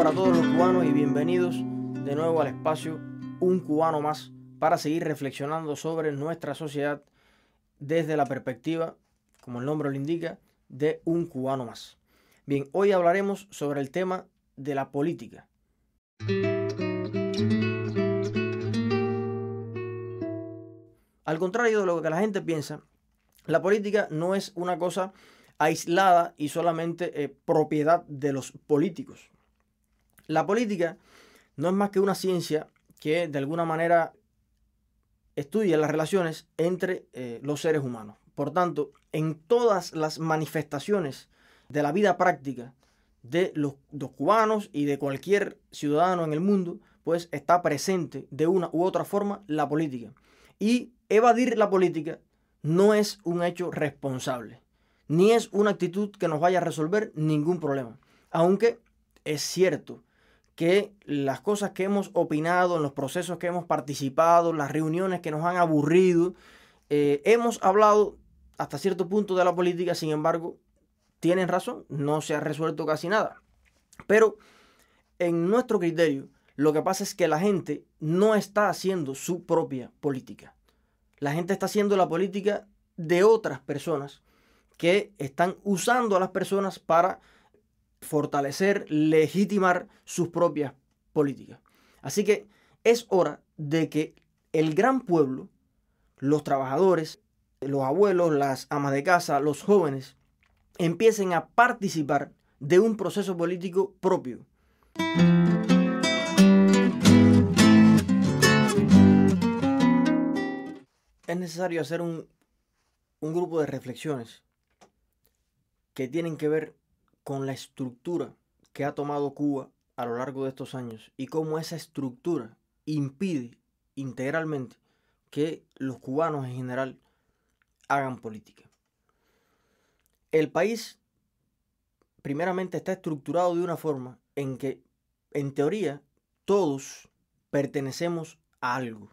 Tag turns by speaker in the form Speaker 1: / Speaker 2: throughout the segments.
Speaker 1: para todos los cubanos y bienvenidos de nuevo al espacio Un Cubano Más para seguir reflexionando sobre nuestra sociedad desde la perspectiva, como el nombre lo indica, de un cubano más. Bien, hoy hablaremos sobre el tema de la política. Al contrario de lo que la gente piensa, la política no es una cosa aislada y solamente propiedad de los políticos. La política no es más que una ciencia que de alguna manera estudia las relaciones entre los seres humanos. Por tanto, en todas las manifestaciones de la vida práctica de los cubanos y de cualquier ciudadano en el mundo, pues está presente de una u otra forma la política. Y evadir la política no es un hecho responsable, ni es una actitud que nos vaya a resolver ningún problema. Aunque es cierto que las cosas que hemos opinado, en los procesos que hemos participado, las reuniones que nos han aburrido, hemos hablado hasta cierto punto de la política, sin embargo, tienen razón, no se ha resuelto casi nada. Pero en nuestro criterio, lo que pasa es que la gente no está haciendo su propia política. La gente está haciendo la política de otras personas que están usando a las personas para fortalecer, legitimar sus propias políticas. Así que es hora de que el gran pueblo, los trabajadores, los abuelos, las amas de casa, los jóvenes, empiecen a participar de un proceso político propio. Es necesario hacer un grupo de reflexiones que tienen que ver con la estructura que ha tomado Cuba a lo largo de estos años y cómo esa estructura impide integralmente que los cubanos en general hagan política. El país primeramente está estructurado de una forma en que, en teoría, todos pertenecemos a algo.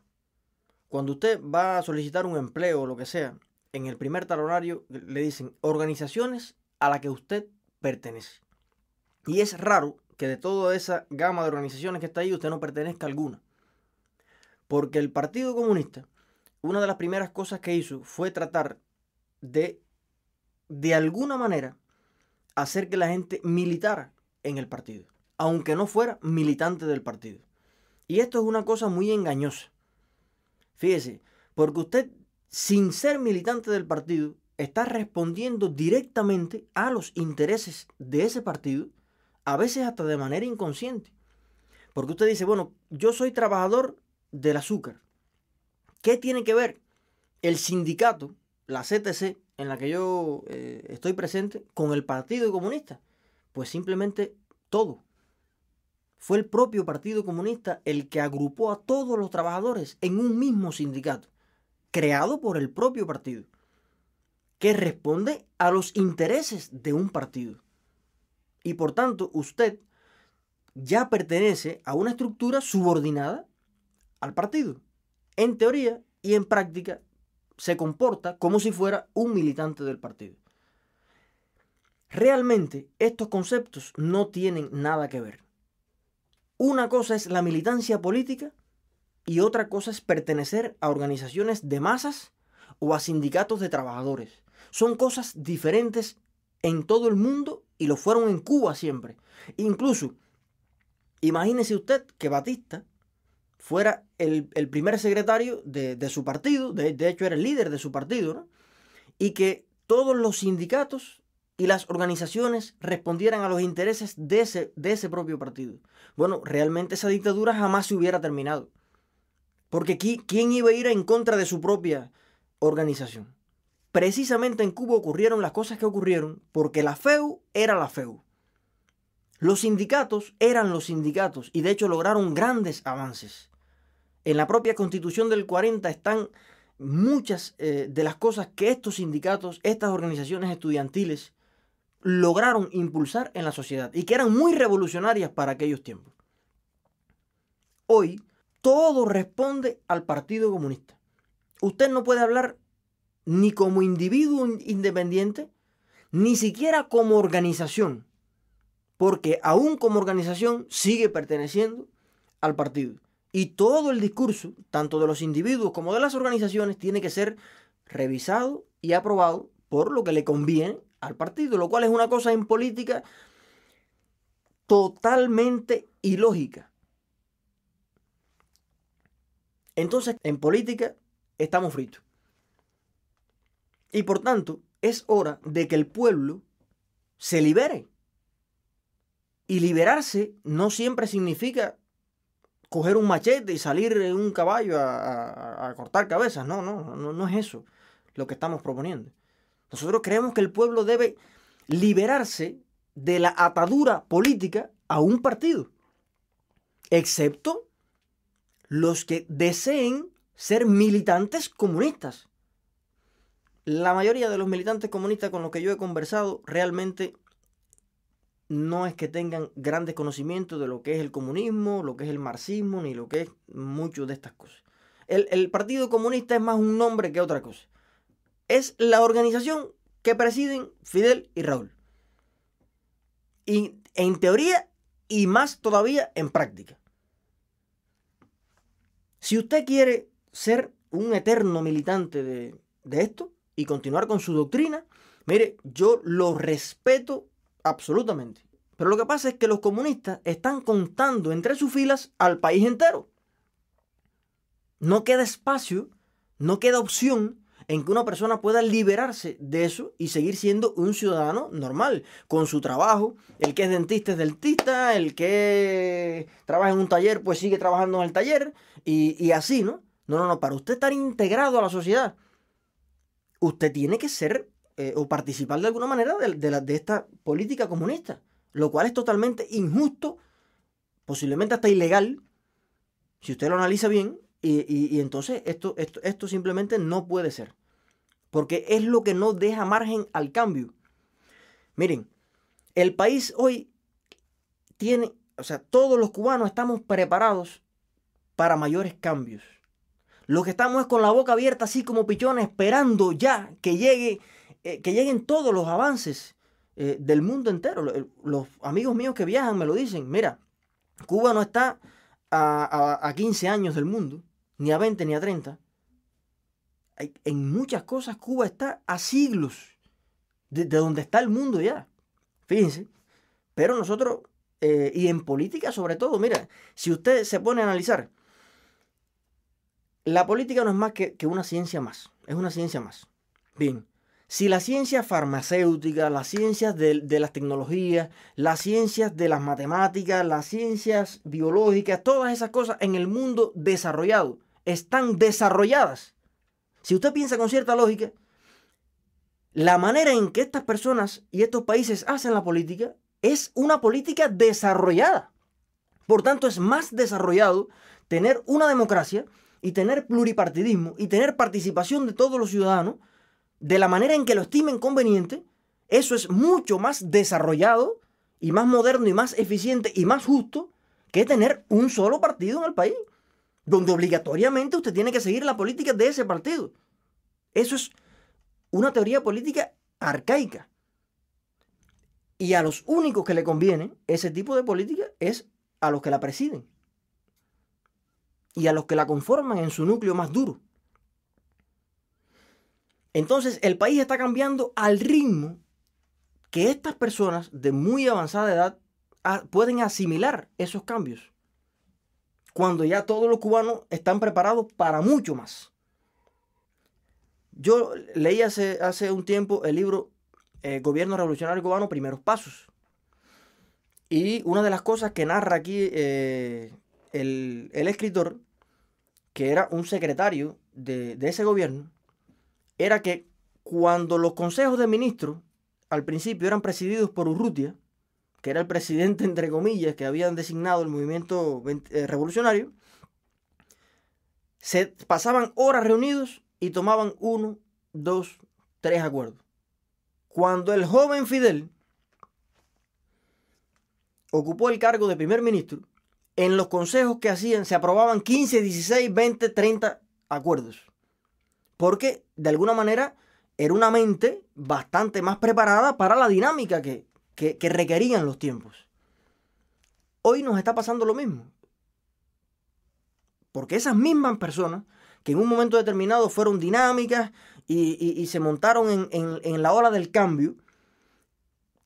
Speaker 1: Cuando usted va a solicitar un empleo o lo que sea, en el primer talonario le dicen organizaciones a las que usted pertenece. Y es raro que de toda esa gama de organizaciones que está ahí usted no pertenezca a alguna. Porque el Partido Comunista, una de las primeras cosas que hizo fue tratar de alguna manera, hacer que la gente militara en el partido, aunque no fuera militante del partido. Y esto es una cosa muy engañosa. Fíjese, porque usted, sin ser militante del partido, está respondiendo directamente a los intereses de ese partido, a veces hasta de manera inconsciente. Porque usted dice, bueno, yo soy trabajador del azúcar. ¿Qué tiene que ver el sindicato, la CTC, en la que yo estoy presente, con el Partido Comunista? Pues simplemente todo. Fue el propio Partido Comunista el que agrupó a todos los trabajadores en un mismo sindicato, creado por el propio partido, que responde a los intereses de un partido. Y por tanto, usted ya pertenece a una estructura subordinada al partido. En teoría y en práctica se comporta como si fuera un militante del partido. Realmente estos conceptos no tienen nada que ver. Una cosa es la militancia política y otra cosa es pertenecer a organizaciones de masas o a sindicatos de trabajadores. Son cosas diferentes en todo el mundo y lo fueron en Cuba siempre. Incluso, imagínese usted que Batista fuera el primer secretario de su partido, de hecho era el líder de su partido, ¿no? Y que todos los sindicatos y las organizaciones respondieran a los intereses de ese propio partido. Bueno, realmente esa dictadura jamás se hubiera terminado. Porque ¿quién iba a ir en contra de su propia organización? Precisamente en Cuba ocurrieron las cosas que ocurrieron porque la FEU era la FEU. Los sindicatos eran los sindicatos y de hecho lograron grandes avances. En la propia Constitución del 40 están muchas de las cosas que estos sindicatos, estas organizaciones estudiantiles lograron impulsar en la sociedad y que eran muy revolucionarias para aquellos tiempos. Hoy todo responde al Partido Comunista. Usted no puede hablar ni como individuo independiente, ni siquiera como organización, porque aún como organización sigue perteneciendo al partido. Y todo el discurso, tanto de los individuos como de las organizaciones, tiene que ser revisado y aprobado por lo que le conviene al partido, lo cual es una cosa en política totalmente ilógica. Entonces, en política estamos fritos. Y por tanto, es hora de que el pueblo se libere. Y liberarse no siempre significa coger un machete y salir en un caballo a cortar cabezas. No es eso lo que estamos proponiendo. Nosotros creemos que el pueblo debe liberarse de la atadura política a un partido, excepto los que deseen ser militantes comunistas. La mayoría de los militantes comunistas con los que yo he conversado realmente no es que tengan grandes conocimientos de lo que es el comunismo, lo que es el marxismo, ni lo que es mucho de estas cosas. El Partido Comunista es más un nombre que otra cosa. Es la organización que presiden Fidel y Raúl. Y en teoría y más todavía en práctica. Si usted quiere ser un eterno militante de esto y continuar con su doctrina, mire, yo lo respeto absolutamente. Pero lo que pasa es que los comunistas están contando entre sus filas al país entero. No queda espacio, no queda opción en que una persona pueda liberarse de eso y seguir siendo un ciudadano normal, con su trabajo. El que es dentista es dentista, el que trabaja en un taller pues sigue trabajando en el taller y así, ¿no? No, para usted estar integrado a la sociedad, usted tiene que ser o participar de alguna manera de esta política comunista, lo cual es totalmente injusto, posiblemente hasta ilegal, si usted lo analiza bien. Y entonces esto simplemente no puede ser. Porque es lo que no deja margen al cambio. Miren, el país hoy tiene, todos los cubanos estamos preparados para mayores cambios. Los que estamos es con la boca abierta, así como pichones, esperando ya que lleguen todos los avances del mundo entero. Los amigos míos que viajan me lo dicen. Mira, Cuba no está a 15 años del mundo, ni a 20 ni a 30. En muchas cosas Cuba está a siglos de donde está el mundo ya. Fíjense. Pero nosotros, y en política sobre todo, mira, si usted se pone a analizar, la política no es más que una ciencia más. Es una ciencia más. Bien, si las ciencias farmacéuticas, las ciencias de las tecnologías, las ciencias de las matemáticas, las ciencias biológicas, todas esas cosas en el mundo desarrollado están desarrolladas. Si usted piensa con cierta lógica, la manera en que estas personas y estos países hacen la política es una política desarrollada. Por tanto, es más desarrollado tener una democracia y tener pluripartidismo y tener participación de todos los ciudadanos de la manera en que lo estimen conveniente. Eso es mucho más desarrollado y más moderno y más eficiente y más justo que tener un solo partido en el país, donde obligatoriamente usted tiene que seguir la política de ese partido. Eso es una teoría política arcaica. Y a los únicos que le conviene ese tipo de política es a los que la presiden y a los que la conforman en su núcleo más duro. Entonces el país está cambiando al ritmo que estas personas de muy avanzada edad pueden asimilar esos cambios, cuando ya todos los cubanos están preparados para mucho más. Yo leí hace un tiempo el libro Gobierno Revolucionario Cubano, Primeros Pasos. Y una de las cosas que narra aquí el escritor, que era un secretario de ese gobierno, era que cuando los consejos de ministros al principio eran presididos por Urrutia, que era el presidente, entre comillas, que habían designado el movimiento revolucionario, se pasaban horas reunidos y tomaban 1, 2, 3 acuerdos. Cuando el joven Fidel ocupó el cargo de primer ministro, en los consejos que hacían se aprobaban 15, 16, 20, 30 acuerdos. Porque de alguna manera era una mente bastante más preparada para la dinámica que requerían los tiempos. hoy nos está pasando lo mismo. Porque esas mismas personas que en un momento determinado fueron dinámicas y se montaron en la ola del cambio,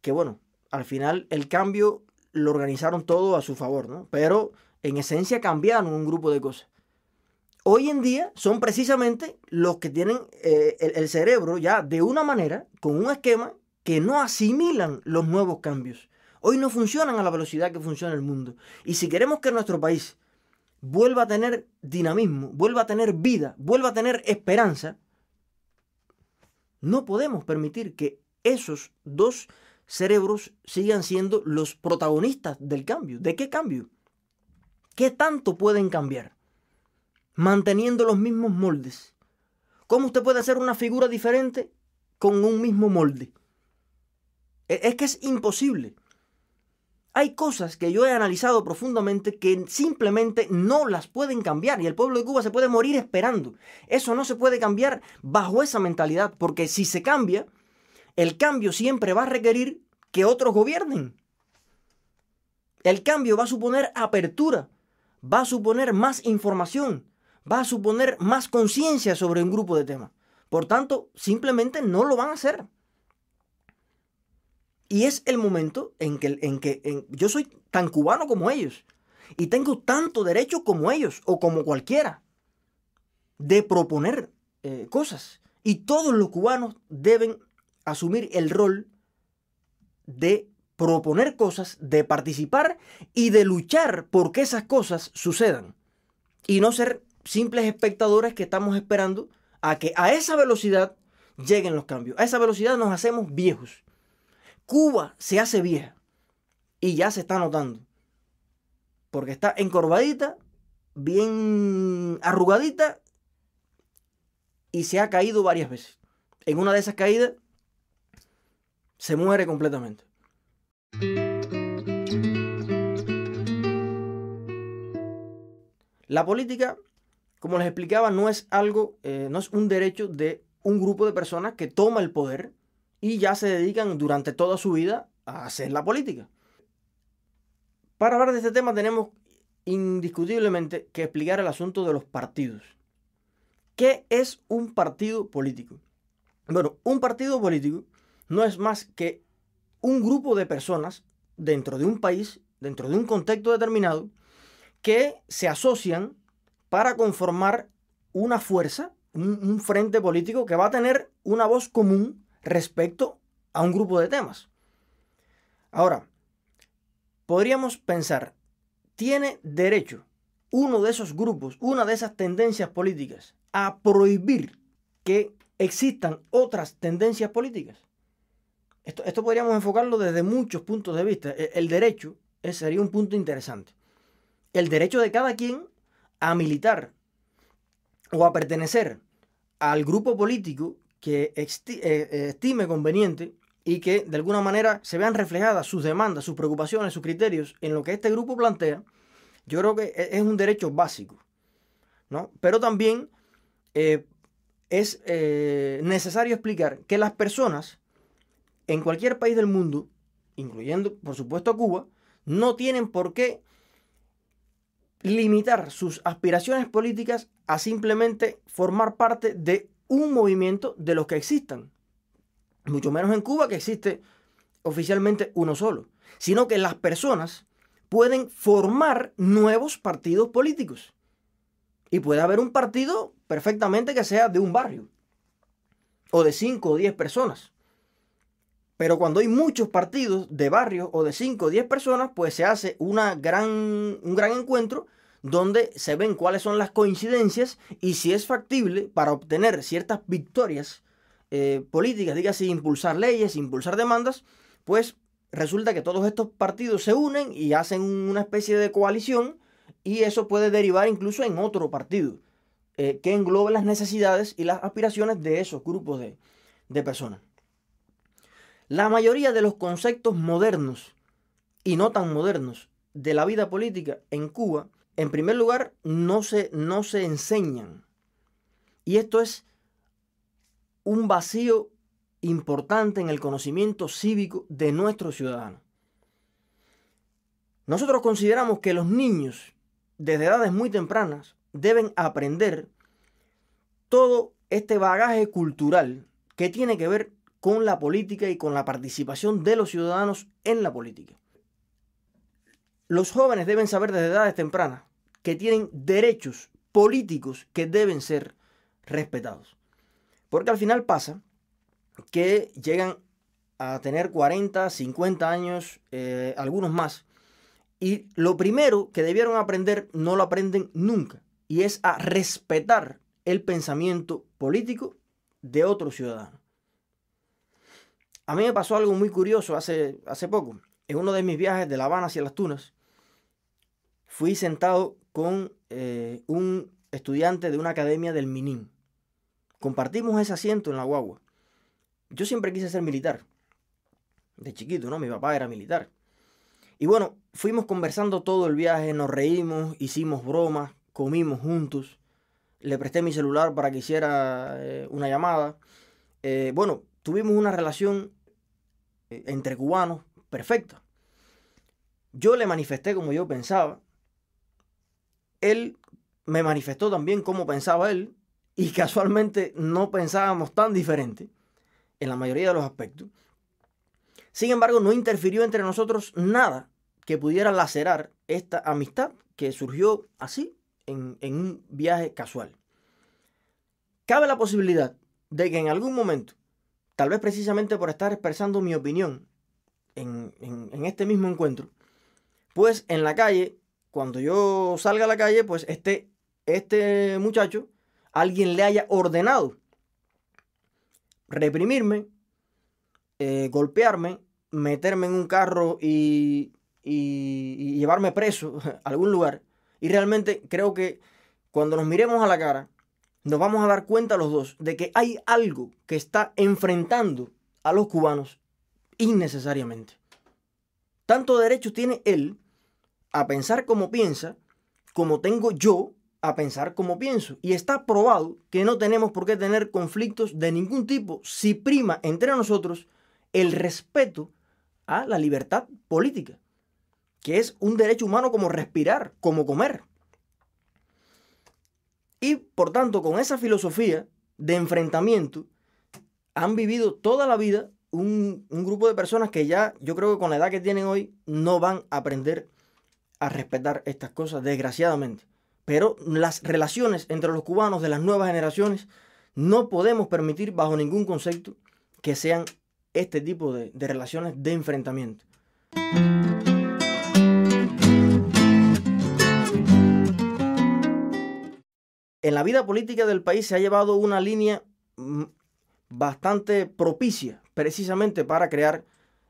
Speaker 1: que bueno, al final el cambio lo organizaron todo a su favor, ¿no? Pero en esencia cambiaron un grupo de cosas. Hoy en día son precisamente los que tienen el cerebro ya de una manera, con un esquema, que no asimilan los nuevos cambios. Hoy no funcionan a la velocidad que funciona el mundo. Y si queremos que nuestro país vuelva a tener dinamismo, vuelva a tener vida, vuelva a tener esperanza, no podemos permitir que esos dos cerebros sigan siendo los protagonistas del cambio. ¿De qué cambio? ¿Qué tanto pueden cambiar? Manteniendo los mismos moldes. ¿Cómo usted puede hacer una figura diferente con un mismo molde? Es que es imposible. Hay cosas que yo he analizado profundamente que simplemente no las pueden cambiar y el pueblo de Cuba se puede morir esperando. Eso no se puede cambiar bajo esa mentalidad, porque si se cambia, el cambio siempre va a requerir que otros gobiernen. El cambio va a suponer apertura, va a suponer más información, va a suponer más conciencia sobre un grupo de temas. Por tanto, simplemente no lo van a hacer. Y es el momento en que yo soy tan cubano como ellos y tengo tanto derecho como ellos o como cualquiera de proponer cosas. Y todos los cubanos deben asumir el rol de proponer cosas, de participar y de luchar por que esas cosas sucedan. Y no ser simples espectadores que estamos esperando a que a esa velocidad lleguen los cambios. A esa velocidad nos hacemos viejos. Cuba se hace vieja y ya se está notando. Porque está encorvadita, bien arrugadita y se ha caído varias veces. En una de esas caídas se muere completamente. La política, como les explicaba, no es algo, no es un derecho de un grupo de personas que toma el poder y ya se dedican durante toda su vida a hacer la política. Para hablar de este tema tenemos indiscutiblemente que explicar el asunto de los partidos. ¿Qué es un partido político? Bueno, un partido político no es más que un grupo de personas dentro de un país, dentro de un contexto determinado, que se asocian para conformar una fuerza, un frente político que va a tener una voz común respecto a un grupo de temas. Ahora, podríamos pensar, ¿tiene derecho uno de esos grupos, una de esas tendencias políticas, a prohibir que existan otras tendencias políticas? Esto podríamos enfocarlo desde muchos puntos de vista. El derecho sería un punto interesante. El derecho de cada quien a militar o a pertenecer al grupo político que estime conveniente y que de alguna manera se vean reflejadas sus demandas, sus preocupaciones, sus criterios en lo que este grupo plantea, yo creo que es un derecho básico, ¿no? Pero también es necesario explicar que las personas en cualquier país del mundo, incluyendo por supuesto a Cuba, no tienen por qué limitar sus aspiraciones políticas a simplemente formar parte de un movimiento de los que existan. Mucho menos en Cuba, que existe oficialmente uno solo, sino que las personas pueden formar nuevos partidos políticos. Y puede haber un partido perfectamente que sea de un barrio, o de 5 o 10 personas. Pero cuando hay muchos partidos de barrios o de 5 o 10 personas, pues se hace un gran encuentro donde se ven cuáles son las coincidencias y si es factible para obtener ciertas victorias políticas, dígase impulsar leyes, impulsar demandas, pues resulta que todos estos partidos se unen y hacen una especie de coalición y eso puede derivar incluso en otro partido que englobe las necesidades y las aspiraciones de esos grupos de personas. La mayoría de los conceptos modernos y no tan modernos de la vida política en Cuba, en primer lugar, no se enseñan. Y esto es un vacío importante en el conocimiento cívico de nuestros ciudadanos. Nosotros consideramos que los niños, desde edades muy tempranas, deben aprender todo este bagaje cultural que tiene que ver con la política y con la participación de los ciudadanos en la política. Los jóvenes deben saber desde edades tempranas que tienen derechos políticos que deben ser respetados. Porque al final pasa que llegan a tener 40, 50 años, algunos más, y lo primero que debieron aprender no lo aprenden nunca, y es a respetar el pensamiento político de otro ciudadano. A mí me pasó algo muy curioso hace poco. En uno de mis viajes de La Habana hacia Las Tunas, fui sentado con un estudiante de una academia del Minin. Compartimos ese asiento en la guagua. Yo siempre quise ser militar. De chiquito, ¿no? Mi papá era militar. Y bueno, fuimos conversando todo el viaje, nos reímos, hicimos bromas, comimos juntos. Le presté mi celular para que hiciera una llamada. Bueno, tuvimos una relación entre cubanos perfecta. Yo le manifesté como yo pensaba. Él me manifestó también cómo pensaba él. Y casualmente no pensábamos tan diferente en la mayoría de los aspectos. Sin embargo, no interfirió entre nosotros nada que pudiera lacerar esta amistad que surgió así en un viaje casual. Cabe la posibilidad de que en algún momento, tal vez precisamente por estar expresando mi opinión en este mismo encuentro, pues en la calle, cuando yo salga a la calle, pues este muchacho, alguien le haya ordenado reprimirme, golpearme, meterme en un carro y llevarme preso a algún lugar. Y realmente creo que cuando nos miremos a la cara, nos vamos a dar cuenta los dos de que hay algo que está enfrentando a los cubanos innecesariamente. Tanto derecho tiene él a pensar como piensa, como tengo yo a pensar como pienso. Y está probado que no tenemos por qué tener conflictos de ningún tipo si prima entre nosotros el respeto a la libertad política, que es un derecho humano como respirar, como comer. Y por tanto, con esa filosofía de enfrentamiento, han vivido toda la vida un grupo de personas que ya, yo creo que con la edad que tienen hoy, no van a aprender a respetar estas cosas, desgraciadamente. Pero las relaciones entre los cubanos de las nuevas generaciones no podemos permitir bajo ningún concepto que sean este tipo de relaciones de enfrentamiento. En la vida política del país se ha llevado una línea bastante propicia precisamente para crear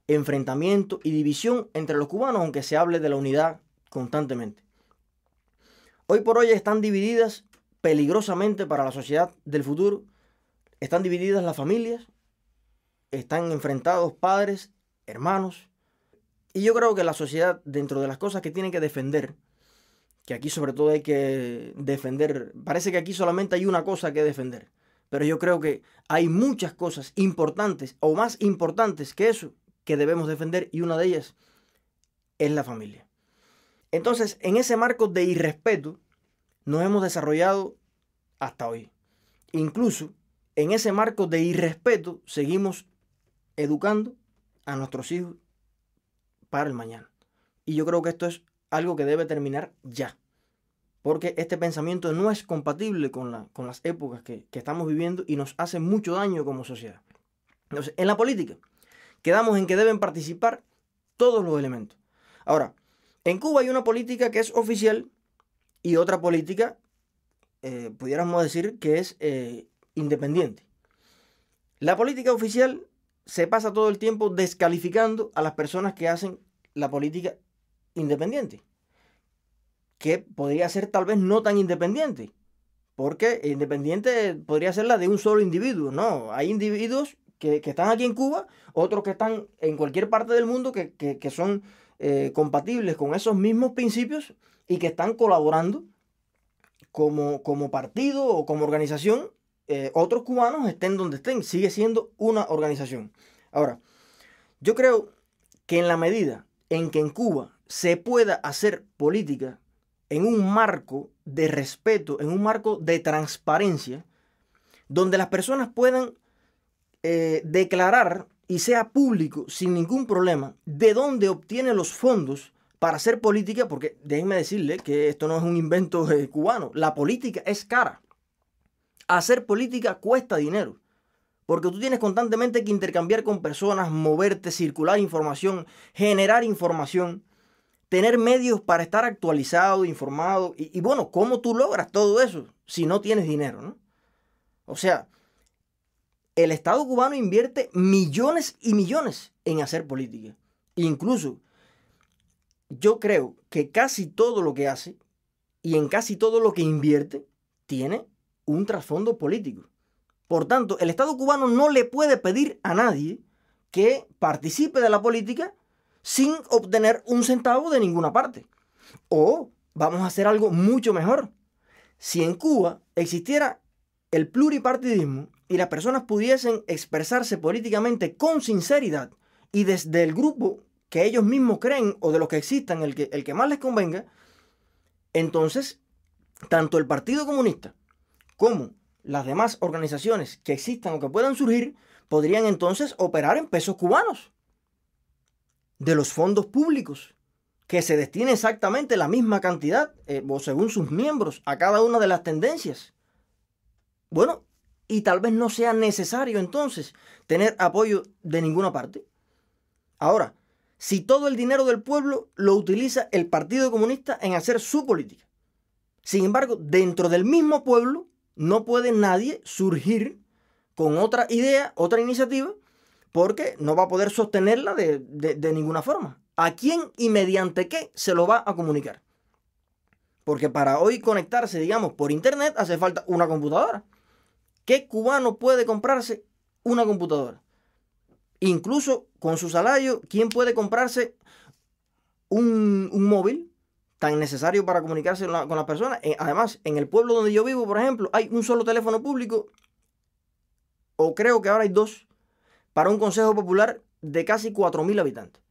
Speaker 1: enfrentamiento y división entre los cubanos, aunque se hable de la unidad constantemente. Hoy por hoy están divididas peligrosamente para la sociedad del futuro. Están divididas las familias, están enfrentados padres, hermanos. Y yo creo que la sociedad, dentro de las cosas que tiene que defender, que aquí sobre todo hay que defender, parece que aquí solamente hay una cosa que defender, pero yo creo que hay muchas cosas importantes o más importantes que eso que debemos defender, y una de ellas es la familia. Entonces, en ese marco de irrespeto nos hemos desarrollado hasta hoy. Incluso en ese marco de irrespeto seguimos educando a nuestros hijos para el mañana. Y yo creo que esto es algo que debe terminar ya, porque este pensamiento no es compatible con las épocas que estamos viviendo y nos hace mucho daño como sociedad. Entonces, en la política quedamos en que deben participar todos los elementos. Ahora, en Cuba hay una política que es oficial y otra política, pudiéramos decir, que es independiente. La política oficial se pasa todo el tiempo descalificando a las personas que hacen la política independiente, que podría ser tal vez no tan independiente, porque independiente podría ser la de un solo individuo. No, hay individuos que están aquí en Cuba, otros que están en cualquier parte del mundo que son compatibles con esos mismos principios y que están colaborando como partido o como organización. Otros cubanos estén donde estén, sigue siendo una organización. Ahora, yo creo que en la medida en que en Cuba se pueda hacer política en un marco de respeto, en un marco de transparencia, donde las personas puedan declarar y sea público sin ningún problema de dónde obtiene los fondos para hacer política, porque déjenme decirle que esto no es un invento cubano, la política es cara. Hacer política cuesta dinero, porque tú tienes constantemente que intercambiar con personas, moverte, circular información, generar información, tener medios para estar actualizado, informado, y bueno, ¿cómo tú logras todo eso si no tienes dinero, ¿no? O sea, el Estado cubano invierte millones y millones en hacer política. Incluso, yo creo que casi todo lo que hace y en casi todo lo que invierte tiene un trasfondo político. Por tanto, el Estado cubano no le puede pedir a nadie que participe de la política sin obtener un centavo de ninguna parte. O vamos a hacer algo mucho mejor. Si en Cuba existiera el pluripartidismo y las personas pudiesen expresarse políticamente con sinceridad y desde el grupo que ellos mismos creen o de los que existan, el que más les convenga, entonces tanto el Partido Comunista como las demás organizaciones que existan o que puedan surgir podrían entonces operar en pesos cubanos de los fondos públicos, que se destine exactamente la misma cantidad o según sus miembros a cada una de las tendencias. Bueno, y tal vez no sea necesario entonces tener apoyo de ninguna parte. Ahora, si todo el dinero del pueblo lo utiliza el Partido Comunista en hacer su política, sin embargo, dentro del mismo pueblo no puede nadie surgir con otra idea, otra iniciativa, porque no va a poder sostenerla de ninguna forma. ¿A quién y mediante qué se lo va a comunicar? Porque para hoy conectarse, digamos, por internet hace falta una computadora. ¿Qué cubano puede comprarse una computadora? Incluso con su salario, ¿quién puede comprarse un móvil tan necesario para comunicarse con las personas? Además, en el pueblo donde yo vivo, por ejemplo, hay un solo teléfono público, o creo que ahora hay dos, para un consejo popular de casi 4.000 habitantes.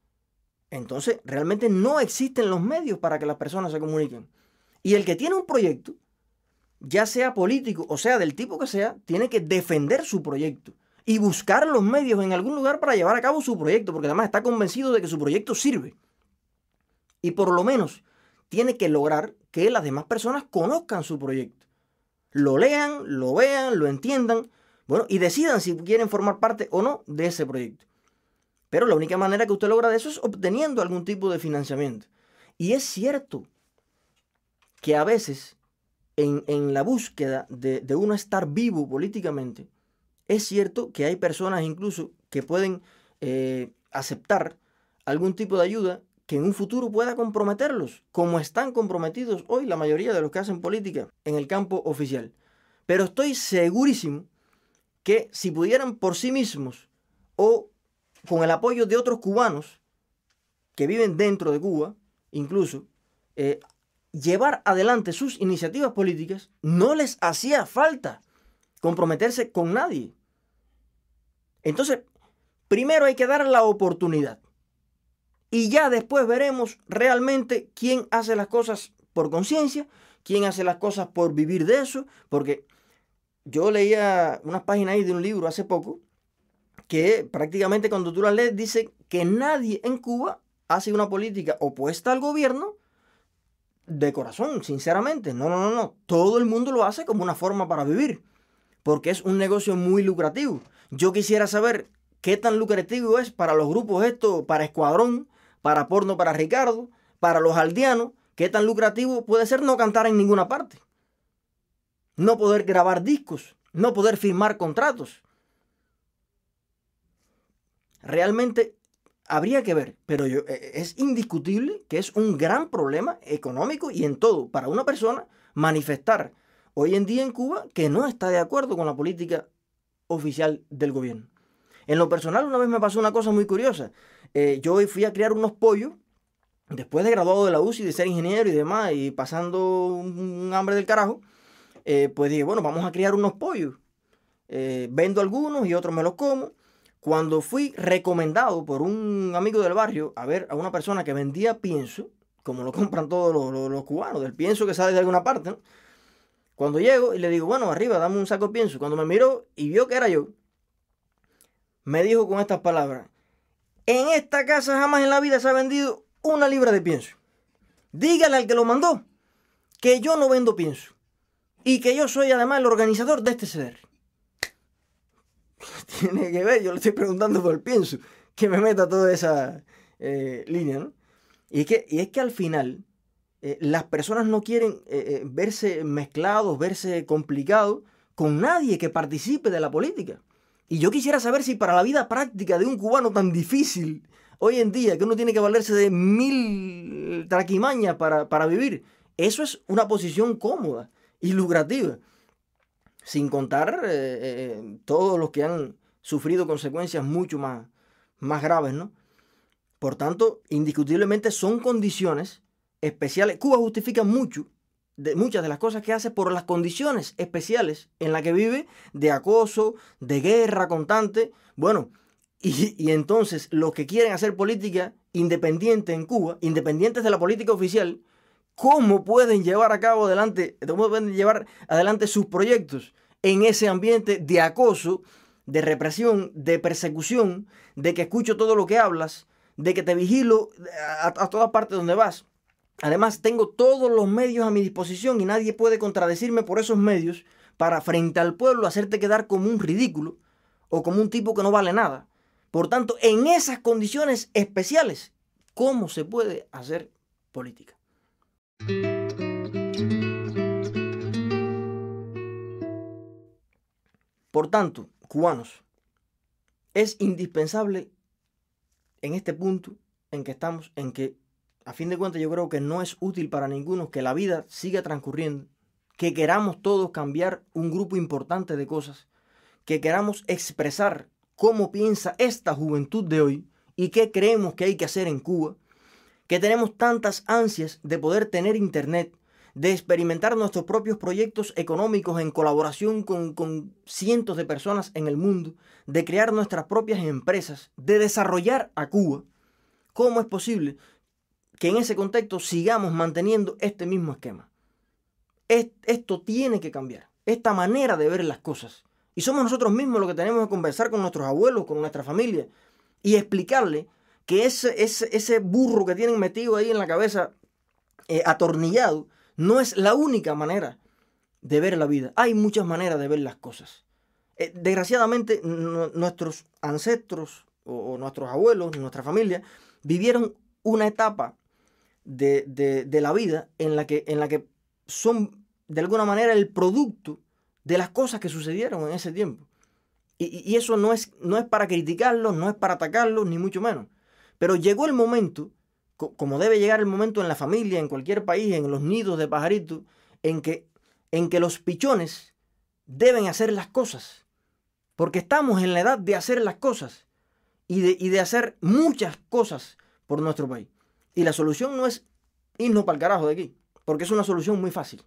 Speaker 1: Entonces, realmente no existen los medios para que las personas se comuniquen. Y el que tiene un proyecto, ya sea político o sea del tipo que sea, tiene que defender su proyecto y buscar los medios en algún lugar para llevar a cabo su proyecto, porque además está convencido de que su proyecto sirve. Y por lo menos tiene que lograr que las demás personas conozcan su proyecto. Lo lean, lo vean, lo entiendan, bueno, y decidan si quieren formar parte o no de ese proyecto. Pero la única manera que usted logra de eso es obteniendo algún tipo de financiamiento. Y es cierto que a veces en la búsqueda de uno estar vivo políticamente, es cierto que hay personas incluso que pueden aceptar algún tipo de ayuda que en un futuro pueda comprometerlos, como están comprometidos hoy la mayoría de los que hacen política en el campo oficial. Pero estoy segurísimo que si pudieran por sí mismos o con el apoyo de otros cubanos que viven dentro de Cuba, incluso, llevar adelante sus iniciativas políticas, no les hacía falta comprometerse con nadie. Entonces, primero hay que dar la oportunidad. Y ya después veremos realmente quién hace las cosas por conciencia, quién hace las cosas por vivir de eso, porque yo leía unas páginas ahí de un libro hace poco que prácticamente cuando tú las lees dice que nadie en Cuba hace una política opuesta al gobierno de corazón, sinceramente. No. Todo el mundo lo hace como una forma para vivir, porque es un negocio muy lucrativo. Yo quisiera saber qué tan lucrativo es para los grupos estos, para Escuadrón, para Porno para Ricardo, para los aldeanos, qué tan lucrativo puede ser no cantar en ninguna parte, no poder grabar discos, no poder firmar contratos. Realmente habría que ver, pero es indiscutible que es un gran problema económico y en todo para una persona manifestar hoy en día en Cuba que no está de acuerdo con la política oficial del gobierno. En lo personal, una vez me pasó una cosa muy curiosa. Yo fui a criar unos pollos después de graduado de la UCI, de ser ingeniero y demás, y pasando un hambre del carajo. Pues dije, bueno, vamos a criar unos pollos. Vendo algunos y otros me los como. Cuando fui recomendado por un amigo del barrio a ver a una persona que vendía pienso, como lo compran todos los cubanos, del pienso que sale de alguna parte, ¿no? Cuando llego y le digo, bueno, arriba, dame un saco de pienso. Cuando me miró y vio que era yo, me dijo con estas palabras: en esta casa jamás en la vida se ha vendido una libra de pienso. Dígale al que lo mandó que yo no vendo pienso y que yo soy además el organizador de este CDR. Tiene que ver, yo le estoy preguntando por el pienso, que me meta toda esa línea, ¿no? Y es que al final las personas no quieren verse mezclados, verse complicados con nadie que participe de la política. Y yo quisiera saber si para la vida práctica de un cubano tan difícil hoy en día, que uno tiene que valerse de 1000 traquimañas para vivir, eso es una posición cómoda y lucrativa. Sin contar todos los que han sufrido consecuencias mucho más graves, ¿no? Por tanto, indiscutiblemente son condiciones especiales. Cuba justifica muchas de las cosas que hace por las condiciones especiales en las que vive, de acoso, de guerra constante. Bueno, y entonces los que quieren hacer política independiente en Cuba, independientes de la política oficial, ¿cómo pueden llevar adelante sus proyectos en ese ambiente de acoso, de represión, de persecución, de que escucho todo lo que hablas, de que te vigilo a todas partes donde vas? Además, tengo todos los medios a mi disposición y nadie puede contradecirme por esos medios para, frente al pueblo, hacerte quedar como un ridículo o como un tipo que no vale nada. Por tanto, en esas condiciones especiales, ¿cómo se puede hacer política? Por tanto, cubanos, es indispensable en este punto en que estamos, en que a fin de cuentas yo creo que no es útil para ninguno que la vida siga transcurriendo, que queramos todos cambiar un grupo importante de cosas, que queramos expresar cómo piensa esta juventud de hoy y qué creemos que hay que hacer en Cuba, que tenemos tantas ansias de poder tener internet, de experimentar nuestros propios proyectos económicos en colaboración con cientos de personas en el mundo, de crear nuestras propias empresas, de desarrollar a Cuba. ¿Cómo es posible que en ese contexto sigamos manteniendo este mismo esquema? Esto tiene que cambiar, esta manera de ver las cosas. Y somos nosotros mismos los que tenemos que conversar con nuestros abuelos, con nuestra familia, y explicarle que ese burro que tienen metido ahí en la cabeza, atornillado, no es la única manera de ver la vida. Hay muchas maneras de ver las cosas. Desgraciadamente, nuestros ancestros o nuestros abuelos, nuestra familia, vivieron una etapa de la vida en la que son de alguna manera el producto de las cosas que sucedieron en ese tiempo. Y eso no es para criticarlos, no es para atacarlos, ni mucho menos. Pero llegó el momento, como debe llegar el momento en la familia, en cualquier país, en los nidos de pajaritos, en que los pichones deben hacer las cosas. Porque estamos en la edad de hacer las cosas y de hacer muchas cosas por nuestro país. Y la solución no es irnos para el carajo de aquí, porque es una solución muy fácil.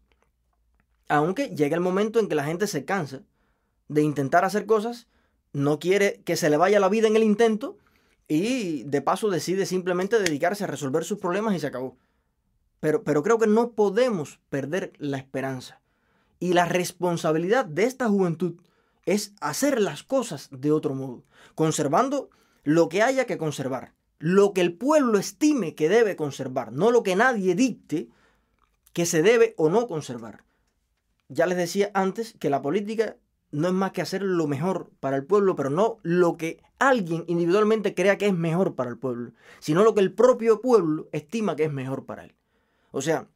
Speaker 1: Aunque llega el momento en que la gente se cansa de intentar hacer cosas, no quiere que se le vaya la vida en el intento y de paso decide simplemente dedicarse a resolver sus problemas y se acabó. Pero creo que no podemos perder la esperanza. Y la responsabilidad de esta juventud es hacer las cosas de otro modo, conservando lo que haya que conservar, lo que el pueblo estime que debe conservar, no lo que nadie dicte que se debe o no conservar. Ya les decía antes que la política no es más que hacer lo mejor para el pueblo, pero no lo que alguien individualmente crea que es mejor para el pueblo, sino lo que el propio pueblo estima que es mejor para él. O sea,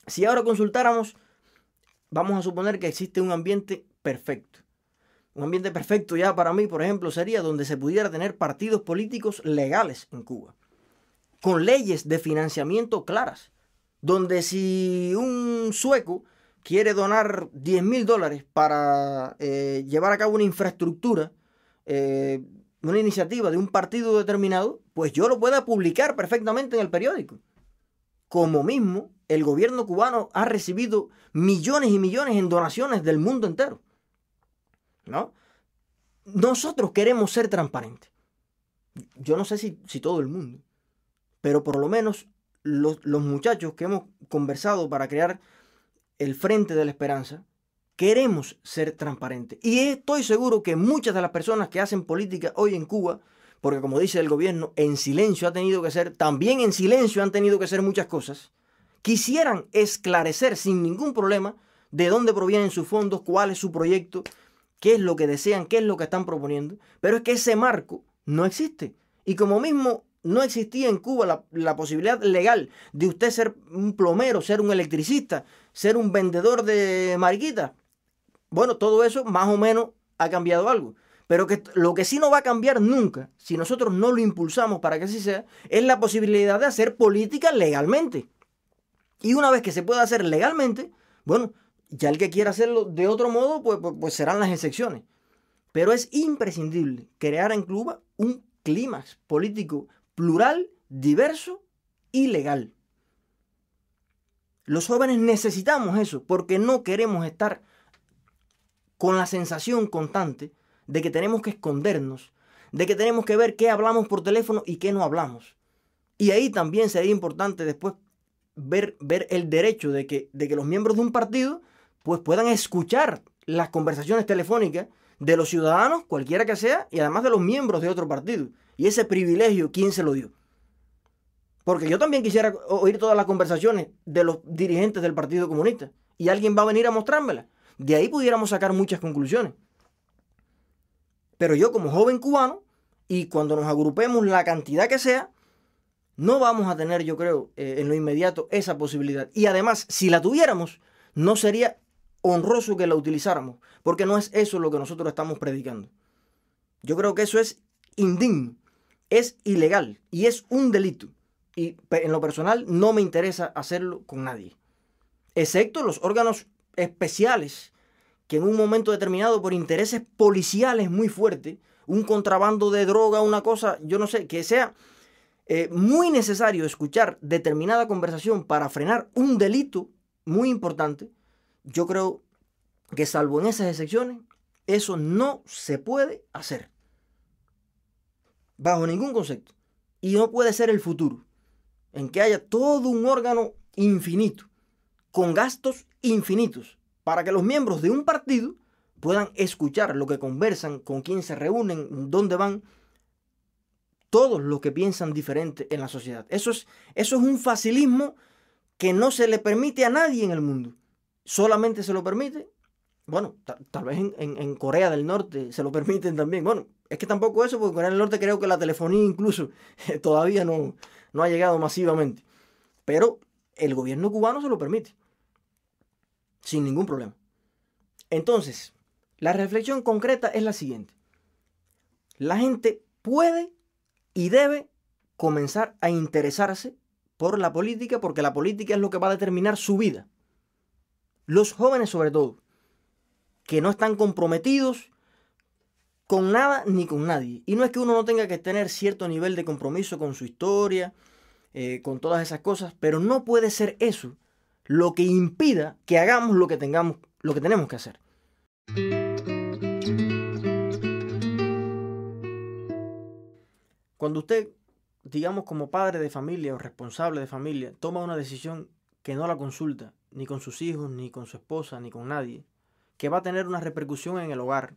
Speaker 1: si ahora consultáramos, vamos a suponer que existe un ambiente perfecto. Un ambiente perfecto ya para mí, por ejemplo, sería donde se pudiera tener partidos políticos legales en Cuba, con leyes de financiamiento claras, donde si un sueco quiere donar $10,000 para llevar a cabo una infraestructura, una iniciativa de un partido determinado, pues yo lo pueda publicar perfectamente en el periódico. Como mismo, el gobierno cubano ha recibido millones y millones en donaciones del mundo entero, ¿no? nosotros queremos ser transparentes. Yo no sé si todo el mundo, pero por lo menos los muchachos que hemos conversado para crear el Frente de la Esperanza, queremos ser transparentes. Y estoy seguro que muchas de las personas que hacen política hoy en Cuba, porque como dice el gobierno, en silencio ha tenido que ser, también en silencio han tenido que ser muchas cosas, quisieran esclarecer sin ningún problema de dónde provienen sus fondos, cuál es su proyecto, qué es lo que desean, qué es lo que están proponiendo, pero es que ese marco no existe. Y como mismo no existía en Cuba la posibilidad legal de usted ser un plomero, ser un electricista, ser un vendedor de mariquitas, bueno, todo eso más o menos ha cambiado algo. Pero que lo que sí no va a cambiar nunca, si nosotros no lo impulsamos para que así sea, es la posibilidad de hacer política legalmente. Y una vez que se pueda hacer legalmente, bueno, ya el que quiera hacerlo de otro modo, pues serán las excepciones. Pero es imprescindible crear en Cuba un clímax político plural, diverso y legal. Los jóvenes necesitamos eso porque no queremos estar con la sensación constante de que tenemos que escondernos, de que tenemos que ver qué hablamos por teléfono y qué no hablamos. Y ahí también sería importante después ver el derecho de que los miembros de un partido pues puedan escuchar las conversaciones telefónicas de los ciudadanos, cualquiera que sea, y además de los miembros de otro partido. Y ese privilegio, ¿quién se lo dio? Porque yo también quisiera oír todas las conversaciones de los dirigentes del Partido Comunista. Y alguien va a venir a mostrármelas. De ahí pudiéramos sacar muchas conclusiones. Pero yo como joven cubano, y cuando nos agrupemos la cantidad que sea, no vamos a tener, yo creo, en lo inmediato esa posibilidad. Y además, si la tuviéramos, no sería honroso que la utilizáramos, porque no es eso lo que nosotros estamos predicando. Yo creo que eso es indigno, es ilegal y es un delito. Y en lo personal no me interesa hacerlo con nadie, excepto los órganos especiales que en un momento determinado, por intereses policiales muy fuertes, un contrabando de droga, una cosa, yo no sé, que sea muy necesario escuchar determinada conversación para frenar un delito muy importante, yo creo que salvo en esas excepciones, eso no se puede hacer. Bajo ningún concepto. Y no puede ser el futuro, en que haya todo un órgano infinito, con gastos infinitos, para que los miembros de un partido puedan escuchar lo que conversan, con quién se reúnen, dónde van, todos los que piensan diferente en la sociedad. Eso es un facilismo que no se le permite a nadie en el mundo. Solamente se lo permite, bueno, tal vez en Corea del Norte se lo permiten también. Bueno, es que tampoco eso, porque en Corea del Norte creo que la telefonía incluso todavía no ha llegado masivamente. Pero el gobierno cubano se lo permite, sin ningún problema. Entonces, la reflexión concreta es la siguiente. La gente puede y debe comenzar a interesarse por la política, porque la política es lo que va a determinar su vida. Los jóvenes sobre todo, que no están comprometidos con nada ni con nadie. Y no es que uno no tenga que tener cierto nivel de compromiso con su historia, con todas esas cosas, pero no puede ser eso lo que impida que hagamos lo que tenemos que hacer. Cuando usted, digamos como padre de familia o responsable de familia, toma una decisión que no la consulta ni con sus hijos, ni con su esposa, ni con nadie, que va a tener una repercusión en el hogar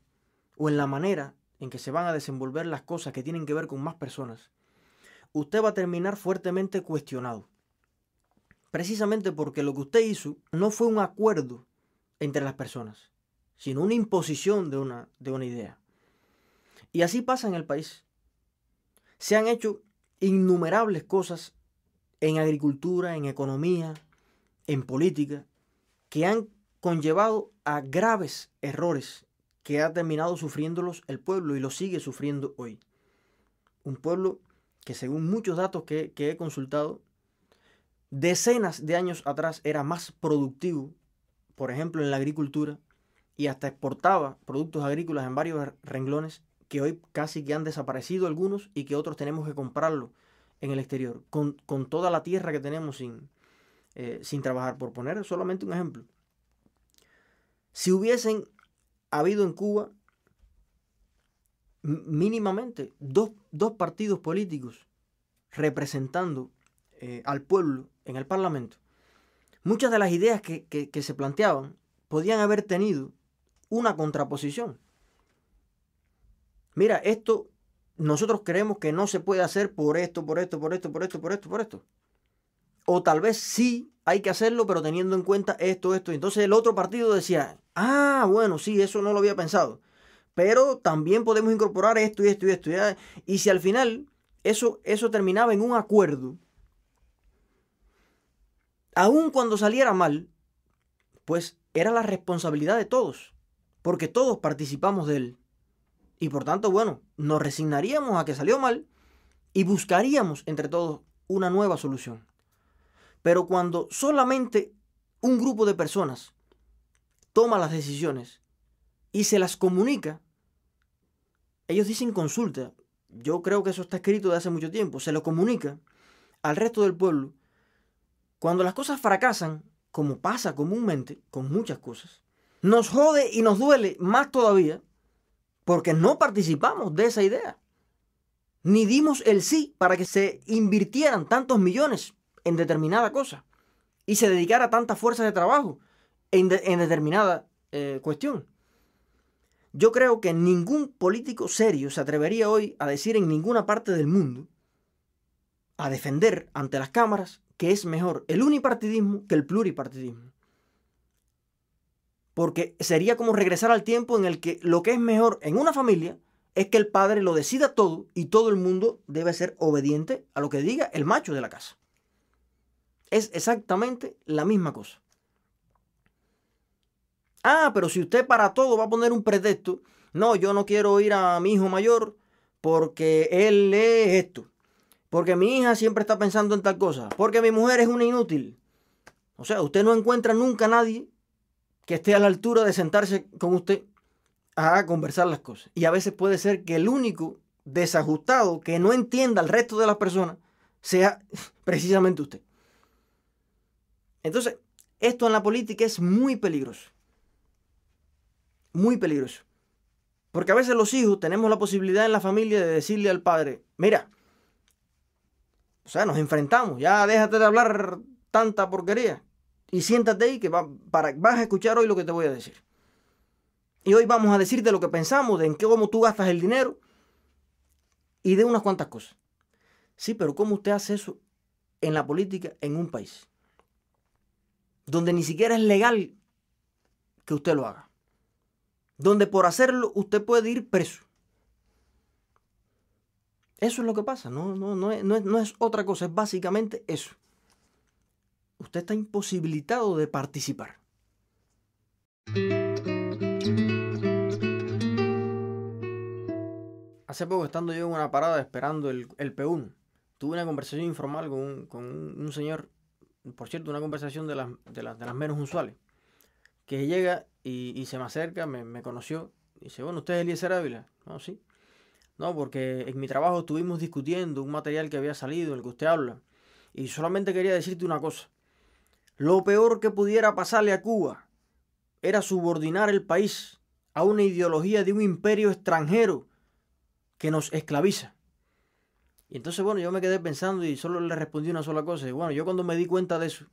Speaker 1: o en la manera en que se van a desenvolver las cosas que tienen que ver con más personas, usted va a terminar fuertemente cuestionado. Precisamente porque lo que usted hizo no fue un acuerdo entre las personas, sino una imposición de una idea. Y así pasa en el país. Se han hecho innumerables cosas en agricultura, en economía, en política, que han conllevado a graves errores que ha terminado sufriéndolos el pueblo y lo sigue sufriendo hoy. Un pueblo que, según muchos datos que he consultado, decenas de años atrás era más productivo, por ejemplo en la agricultura, y hasta exportaba productos agrícolas en varios renglones, que hoy casi que han desaparecido algunos y que otros tenemos que comprarlos en el exterior, con toda la tierra que tenemos sin trabajar, por poner solamente un ejemplo. Si hubiesen habido en Cuba mínimamente dos partidos políticos representando al pueblo en el Parlamento, muchas de las ideas que se planteaban podían haber tenido una contraposición. Mira, esto nosotros creemos que no se puede hacer por esto, por esto, por esto, por esto, por esto, por esto. O tal vez sí hay que hacerlo, pero teniendo en cuenta esto, esto. Entonces el otro partido decía, ah, bueno, sí, eso no lo había pensado. Pero también podemos incorporar esto y esto y esto. Y si al final eso terminaba en un acuerdo, aun cuando saliera mal, pues era la responsabilidad de todos, porque todos participamos de él. Y por tanto, bueno, nos resignaríamos a que salió mal y buscaríamos entre todos una nueva solución. Pero cuando solamente un grupo de personas toma las decisiones y se las comunica, ellos dicen consulta. Yo creo que eso está escrito de hace mucho tiempo. Se lo comunica al resto del pueblo. Cuando las cosas fracasan, como pasa comúnmente con muchas cosas, nos jode y nos duele más todavía porque no participamos de esa idea. Ni dimos el sí para que se invirtieran tantos millones en determinada cosa y se dedicara tanta fuerza de trabajo en determinada cuestión. Yo creo que ningún político serio se atrevería hoy a decir en ninguna parte del mundo, a defender ante las cámaras, que es mejor el unipartidismo que el pluripartidismo. Porque sería como regresar al tiempo en el que lo que es mejor en una familia es que el padre lo decida todo y todo el mundo debe ser obediente a lo que diga el macho de la casa. Es exactamente la misma cosa. Ah, pero si usted para todo va a poner un pretexto, no, yo no quiero ir a mi hijo mayor porque él lee esto, porque mi hija siempre está pensando en tal cosa, porque mi mujer es una inútil. O sea, usted no encuentra nunca a nadie que esté a la altura de sentarse con usted a conversar las cosas. Y a veces puede ser que el único desajustado que no entienda al resto de las personas sea precisamente usted. Entonces, esto en la política es muy peligroso. Muy peligroso. Porque a veces los hijos tenemos la posibilidad en la familia de decirle al padre, mira, o sea, nos enfrentamos, ya déjate de hablar tanta porquería y siéntate ahí que vas a escuchar hoy lo que te voy a decir. Y hoy vamos a decirte lo que pensamos, de en cómo tú gastas el dinero y de unas cuantas cosas. Sí, pero ¿cómo usted hace eso en la política en un país donde ni siquiera es legal que usted lo haga? Donde por hacerlo usted puede ir preso. Eso es lo que pasa, no es otra cosa, es básicamente eso. Usted está imposibilitado de participar. Hace poco, estando yo en una parada esperando el P1, tuve una conversación informal con un señor, por cierto, una conversación de las menos usuales, que llega y se me acerca, me conoció, y dice, bueno, ¿usted es Eliezer Ávila? No, sí. No, porque en mi trabajo estuvimos discutiendo un material que había salido, en el que usted habla, y solamente quería decirte una cosa. Lo peor que pudiera pasarle a Cuba era subordinar el país a una ideología de un imperio extranjero que nos esclaviza. Y entonces, bueno, yo me quedé pensando y solo le respondí una sola cosa. Y bueno, yo cuando me di cuenta de eso,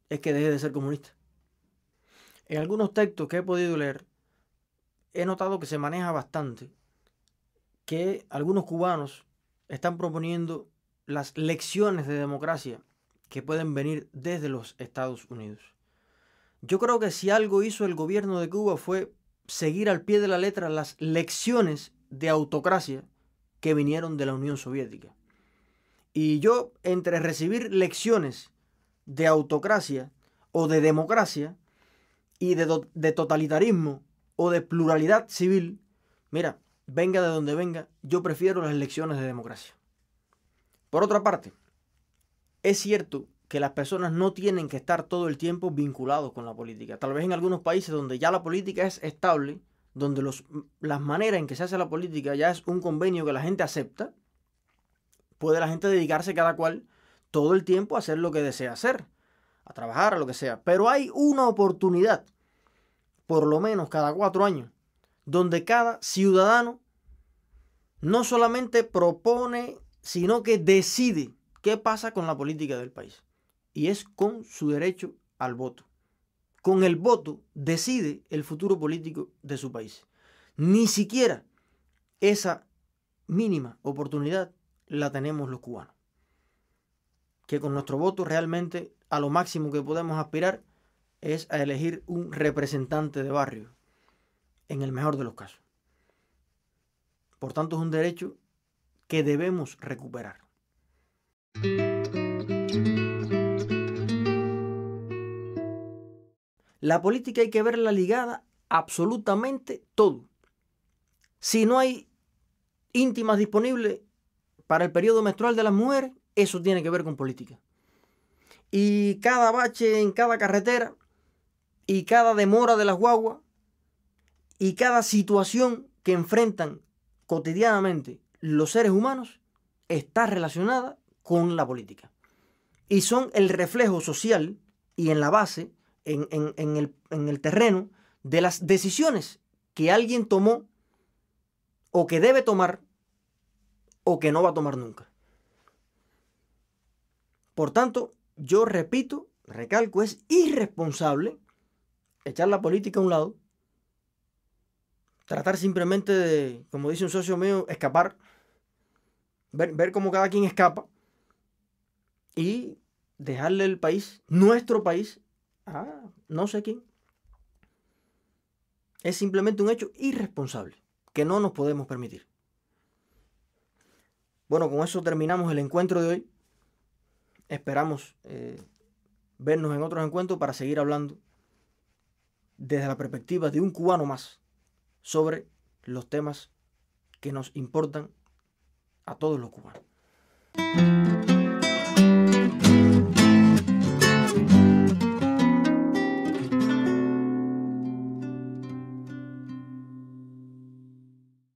Speaker 1: es que dejé de ser comunista. En algunos textos que he podido leer, he notado que se maneja bastante que algunos cubanos están proponiendo las lecciones de democracia que pueden venir desde los Estados Unidos. Yo creo que si algo hizo el gobierno de Cuba fue seguir al pie de la letra las lecciones de autocracia que vinieron de la Unión Soviética. Y yo, entre recibir lecciones de autocracia o de democracia y de totalitarismo o de pluralidad civil, mira, venga de donde venga, yo prefiero las lecciones de democracia. Por otra parte, es cierto que las personas no tienen que estar todo el tiempo vinculados con la política. Tal vez en algunos países donde ya la política es estable, donde las maneras en que se hace la política ya es un convenio que la gente acepta, puede la gente dedicarse cada cual todo el tiempo a hacer lo que desea hacer, a trabajar, a lo que sea. Pero hay una oportunidad, por lo menos cada 4 años, donde cada ciudadano no solamente propone, sino que decide qué pasa con la política del país. Y es con su derecho al voto. Con el voto decide el futuro político de su país. Ni siquiera esa mínima oportunidad la tenemos los cubanos. Que con nuestro voto realmente a lo máximo que podemos aspirar es a elegir un representante de barrio, en el mejor de los casos. Por tanto, es un derecho que debemos recuperar. La política hay que verla ligada a absolutamente todo. Si no hay íntimas disponibles para el periodo menstrual de las mujeres, eso tiene que ver con política. Y cada bache en cada carretera, y cada demora de las guaguas, y cada situación que enfrentan cotidianamente los seres humanos está relacionada con la política. Y son el reflejo social y en la base, en el terreno, de las decisiones que alguien tomó o que debe tomar o que no va a tomar nunca. Por tanto, yo repito, recalco, es irresponsable echar la política a un lado, tratar simplemente de, como dice un socio mío, escapar, ver cómo cada quien escapa y dejarle el país, nuestro país, a no sé quién. Es simplemente un hecho irresponsable que no nos podemos permitir. Bueno, con eso terminamos el encuentro de hoy. Esperamos vernos en otros encuentros para seguir hablando desde la perspectiva de un cubano más sobre los temas que nos importan a todos los cubanos.